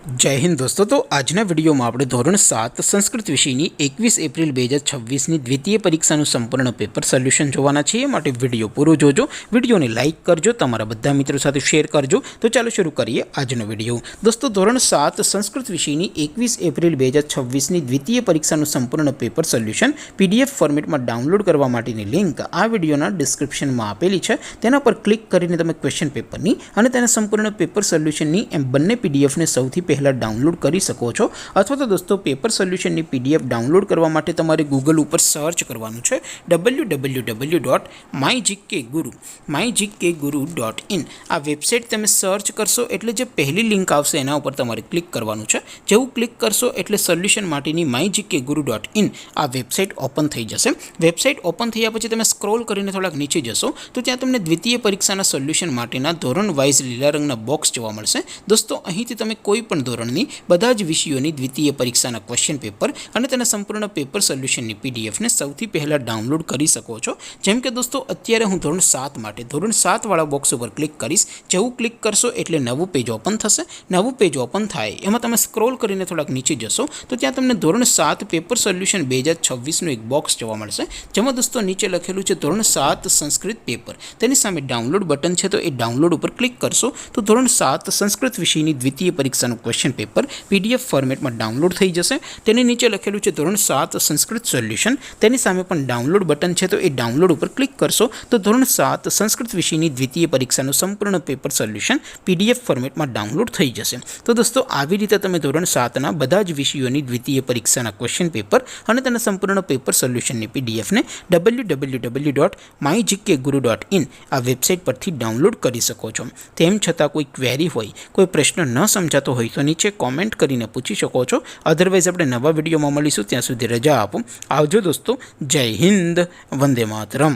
जय हिंद दोस्तों। तो आजना विडियो में આપણે ધોરણ 7 સંસ્કૃત વિષયની 21 એપ્રિલ 2026ની દ્વિતીય પરીક્ષાનું સંપૂર્ણ પેપર સોલ્યુશન જોવાના છીએ। માટે વિડિયો પૂરો જોજો, વિડિયોને લાઈક કરજો, તમારા બધા મિત્રો સાથે શેર કરજો। તો ચાલો શરૂ કરીએ આજનો વિડિયો। દોસ્તો ધોરણ 7 સંસ્કૃત વિષયની 21 એપ્રિલ 2026ની દ્વિતીય પરીક્ષાનું સંપૂર્ણ પેપર સોલ્યુશન પીડીએફ ફોર્મેટમાં ડાઉનલોડ કરવા માટેની લિંક આ વિડિયોના ડિસ્ક્રિપ્શનમાં આપેલી છે। તેના પર ક્લિક કરીને તમે ક્વેશ્ચન પેપરની અને તેના સંપૂર્ણ પેપર સોલ્યુશનની એમ બંને પીડીએફને સૌથી પહેલા डाउनलॉड કરી શકો છો। અથવા તો દોસ્તો પેપર સોલ્યુશનની પીડીએફ ડાઉનલોડ કરવા માટે તમારે ગૂગલ ઉપર સર્ચ કરવાનું છે www.mygkguru.in। આ વેબસાઇટ તમે સર્ચ કરશો એટલે જે પહેલી લિંક આવશે એના ઉપર તમારે ક્લિક કરવાનું છે। જેવું ક્લિક કરશો એટલે સોલ્યુશન માટેની mygkguru.in આ વેબસાઇટ ઓપન થઈ જશે। વેબસાઇટ ઓપન થયા પછી તમે સ્ક્રોલ કરીને થોડાક નીચે જશો તો ત્યાં તમને દ્વિતીય પરીક્ષાના સોલ્યુશન માટેના ધોરણ વાઇઝ લીલા રંગના બોક્સ જોવા મળશે। દોસ્તો અહીંથી તમે કોઈ પણ ધોરણની બધા જ વિષયોની દ્વિતીય પરીક્ષાના ક્વેશ્ચન પેપર અને તેના સંપૂર્ણ પેપર સોલ્યુશનની પીડીએફને સૌથી પહેલાં ડાઉનલોડ કરી શકો છો। જેમ કે દોસ્તો અત્યારે હું ધોરણ 7 માટે ધોરણ 7 વાળા બોક્સ ઉપર ક્લિક કરીશ। જેવું ક્લિક કરશો એટલે નવું પેજ ઓપન થશે। નવું પેજ ઓપન થાય એમાં તમે સ્ક્રોલ કરીને થોડાક નીચે જશો તો ત્યાં તમને ધોરણ 7 પેપર સોલ્યુશન 2026નું એક બોક્સ જોવા મળશે। જેમાં દોસ્તો નીચે લખેલું છે ધોરણ 7 સંસ્કૃત પેપર, તેની સામે ડાઉનલોડ બટન છે તો એ ડાઉનલોડ ઉપર ક્લિક કરશો તો ધોરણ 7 સંસ્કૃત વિષયની દ્વિતીય પરીક્ષાનું ક્વેશ્ચન પેપર पीडीएफ फॉर्मेट में डाउनलॉड थी जैसे। नीचे लखेलू है धोरण 7 संस्कृत सोल्यूशन, तेनी सामे पण डाउनलॉड बटन है तो ये डाउनलॉड पर क्लिक करशो तो धोरण 7 संस्कृत विषयनी द्वितीय परीक्षा संपूर्ण पेपर सोल्यूशन पीडीएफ फॉर्मेट में डाउनलॉड थी जैसे। तो दोस्तों આવી રીતે તમે ધોરણ 7ના બધા જ વિષયોની દ્વિતીય પરીક્ષાના ક્વેશ્ચન પેપર અને તેના સંપૂર્ણ પેપર સોલ્યુશનની પીડીએફને www.mygkguru.in આ વેબસાઇટ પરથી ડાઉનલોડ કરી શકો છો। તેમ છતાં કોઈ ક્વેરી હોય, કોઈ પ્રશ્ન ન સમજાતો હોય તો નીચે कॉमेंट કરીને પૂછી શકો છો। અધરવાઇઝ આપણે નવા વિડીયોમાં મળીશું, ત્યાં સુધી રજા આપો। આવજો દોસ્તો, જય હિન્દ, વંદે માતરમ।